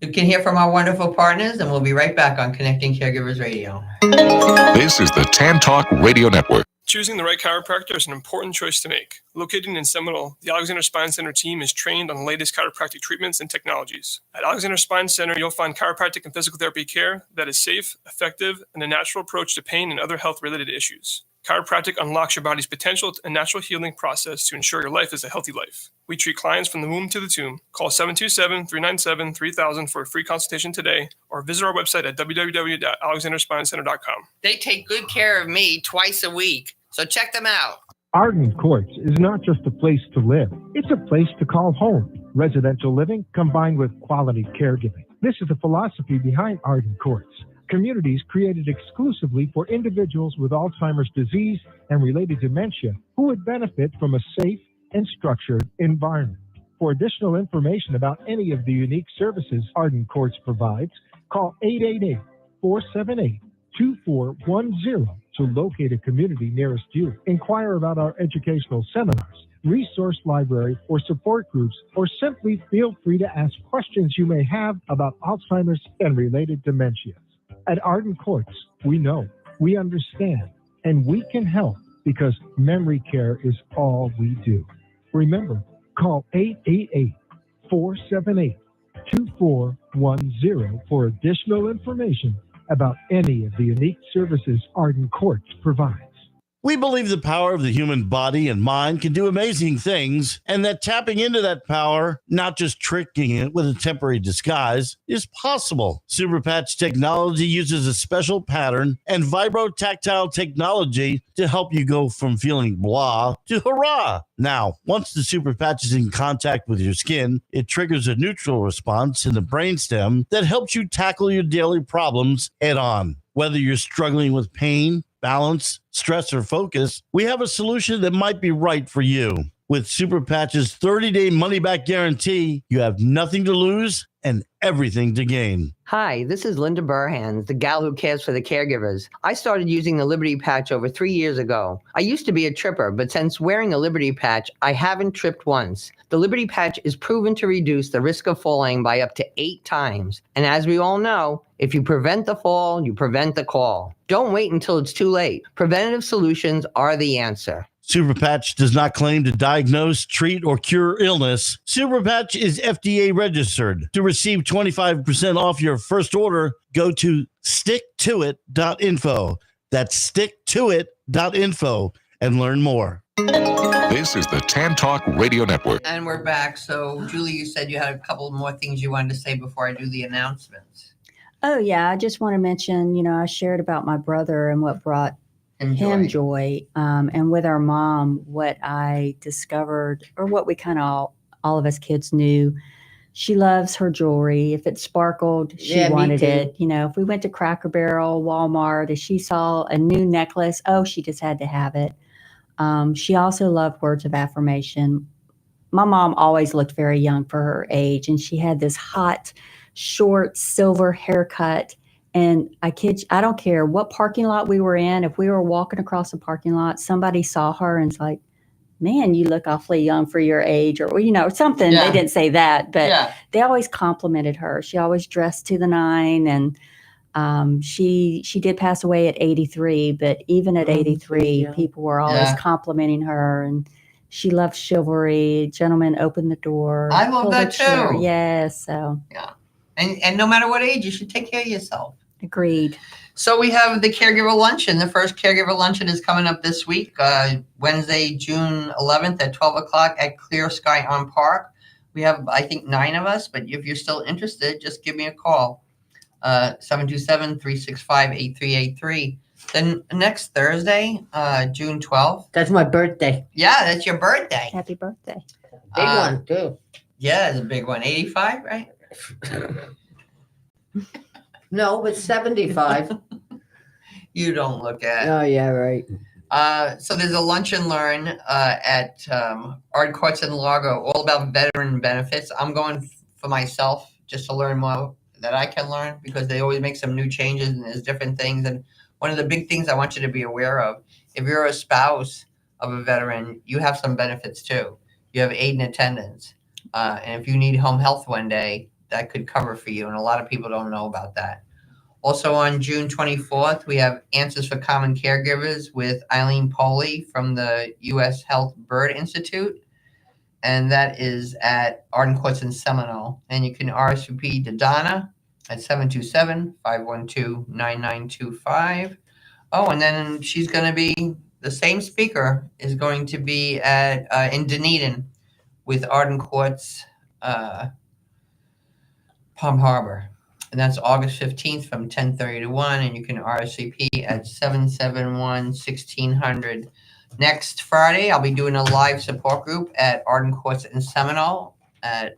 you can hear from our wonderful partners, and we'll be right back on Connecting Caregivers Radio. This is the Tan Talk Radio Network. Choosing the right chiropractor is an important choice to make. Located in Seminole, the Alexander Spine Center team is trained on the latest chiropractic treatments and technologies. At Alexander Spine Center, you'll find chiropractic and physical therapy care that is safe, effective, and a natural approach to pain and other health-related issues. Chiropractic unlocks your body's potential and natural healing process to ensure your life is a healthy life. We treat clients from the womb to the tomb. Call 727-397-3000 for a free consultation today, or visit our website at www.alexanderspinecenter.com. They take good care of me twice a week, so check them out. Arden Courts is not just a place to live. It's a place to call home. Residential living combined with quality caregiving. This is the philosophy behind Arden Courts. Communities created exclusively for individuals with Alzheimer's disease and related dementia who would benefit from a safe and structured environment. For additional information about any of the unique services Arden Courts provides, call 888-478-2410 to locate a community nearest you. Inquire about our educational seminars, resource library, or support groups, or simply feel free to ask questions you may have about Alzheimer's and related dementias. At Arden Courts, we know, we understand, and we can help because memory care is all we do. Remember, call 888-478-2410 for additional information about any of the unique services Arden Courts provides. We believe the power of the human body and mind can do amazing things, and that tapping into that power, not just tricking it with a temporary disguise, is possible. Superpatch technology uses a special pattern and vibrotactile technology to help you go from feeling blah to hurrah. Now, once the Superpatch is in contact with your skin, it triggers a neutral response in the brainstem that helps you tackle your daily problems head on. Whether you're struggling with pain, balance, stress, or focus, we have a solution that might be right for you. With Superpatch's 30-day money-back guarantee, you have nothing to lose and everything to gain. Hi, this is Linda Burhans, the gal who cares for the caregivers. I started using the Liberty Patch over 3 years ago. I used to be a tripper, but since wearing a Liberty Patch, I haven't tripped once. The Liberty Patch is proven to reduce the risk of falling by up to 8 times. And as we all know, if you prevent the fall, you prevent the call. Don't wait until it's too late. Preventative solutions are the answer. Superpatch does not claim to diagnose, treat, or cure illness. Superpatch is FDA registered. To receive 25% off your first order, go to sticktoit.info. That's sticktoit.info and learn more. This is the Tan Talk Radio Network. And we're back. So, Julie, you said you had a couple more things you wanted to say before I do the announcements. Oh, yeah. I just want to mention, I shared about my brother and what brought him joy. And with our mom, what I discovered, or what we kind of all of us kids knew, she loves her jewelry. If it sparkled, she wanted it. If we went to Cracker Barrel, Walmart, if she saw a new necklace, she just had to have it. She also loved words of affirmation. My mom always looked very young for her age, and she had this hot, short, silver haircut. And I don't care what parking lot we were in. If we were walking across the parking lot, somebody saw her and was like, man, you look awfully young for your age, or, something. Yeah. They didn't say that, but Yeah. they always complimented her. She always dressed to the nine. And she did pass away at 83, but even at 83, people were always complimenting her. And she loved chivalry. Gentlemen opened the door. I love pulled that a chair. too. Yes. So Yeah. And no matter what age, you should take care of yourself. agreed. So we have the Caregiver Luncheon. The first Caregiver Luncheon is coming up this week, Wednesday, June 11th at 12 o'clock at Clear Sky on Park. We have, I think, 9 of us, but if you're still interested, just give me a call, 727-365-8383. Then next Thursday, June 12th. That's my birthday. Yeah, that's your birthday. Happy birthday. Big one, too. Yeah, it's a big one. 85, right? No, but 75. You don't look at. Oh, yeah, right. So there's a lunch and learn at Art Courts in Largo, all about veteran benefits. I'm going for myself just to learn more that I can learn, because they always make some new changes and there's different things. And one of the big things I want you to be aware of, if you're a spouse of a veteran, you have some benefits too. You have aid and attendance. And if you need home health one day, that could cover for you. And a lot of people don't know about that. Also on June 24th, we have Answers for Common Caregivers with Eileen Poley from the U.S. Health Bird Institute. And that is at Arden Courts in Seminole. And you can RSVP to Donna at 727-512-9925. Oh, and then she's going to be, the same speaker is going to be at in Dunedin with Arden Courts, Palm Harbor. And that's August 15th from 10:30 to 1. And you can RSVP at 771-1600. Next Friday, I'll be doing a live support group at Arden Courts in Seminole at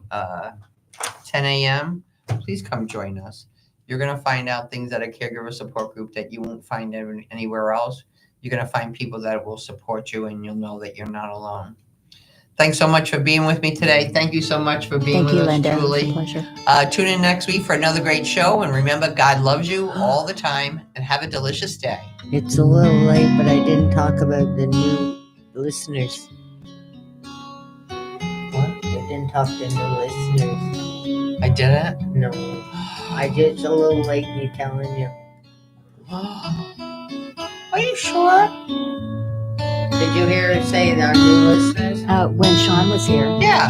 10 a.m. Please come join us. You're going to find out things at a caregiver support group that you won't find anywhere else. You're going to find people that will support you, and you'll know that you're not alone. Thanks so much for being with me today. Thank you so much for being with us, Linda. Julie. It's a pleasure. Tune in next week for another great show. And remember, God loves you all the time. And have a delicious day. It's a little late, but I didn't talk about the new listeners. What? I didn't talk to new listeners. I didn't? No. I did. It's a little late me telling you. Are you sure? Did you hear her say our new listeners? When Sean was here. Yeah.